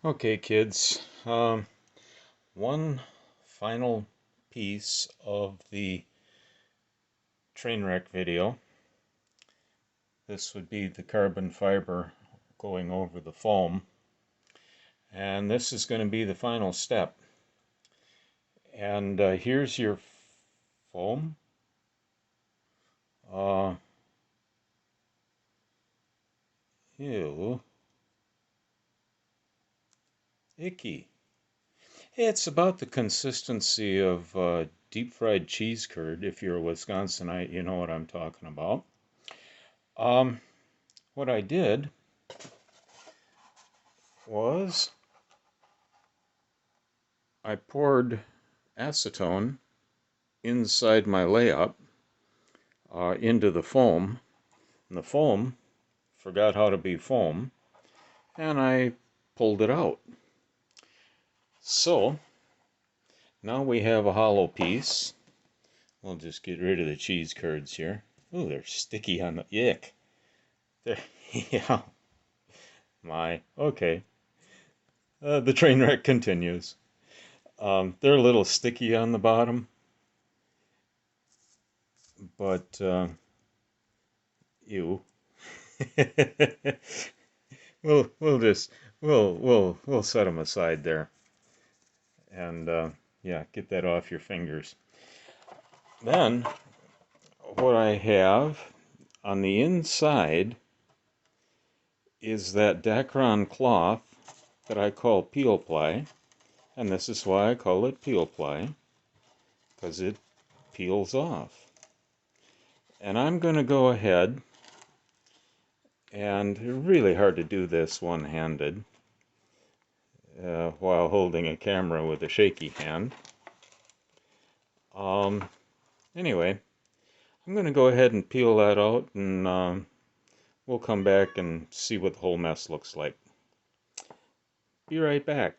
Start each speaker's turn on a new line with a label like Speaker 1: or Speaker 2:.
Speaker 1: Okay, kids. One final piece of the train wreck video. This would be the carbon fiber going over the foam. And this is going to be the final step. And here's your foam. Ew. Icky. It's about the consistency of deep fried cheese curd. If you're a Wisconsinite, you know what I'm talking about. Um, what I did was I poured acetone inside my layup into the foam. And the foam forgot how to be foam, and I pulled it out. So now we have a hollow piece. We'll just get rid of the cheese curds here. Oh, they're sticky on the ick. They're yeah. Okay. The train wreck continues. They're a little sticky on the bottom, but ew. We'll set them aside there, and yeah, get that off your fingers. Then what I have on the inside is that Dacron cloth that I call peel ply, and this is why I call it peel ply, because it peels off. And I'm going to go ahead, and really hard to do this one-handed while holding a camera with a shaky hand. Anyway, I'm going to go ahead and peel that out, and we'll come back and see what the whole mess looks like. Be right back.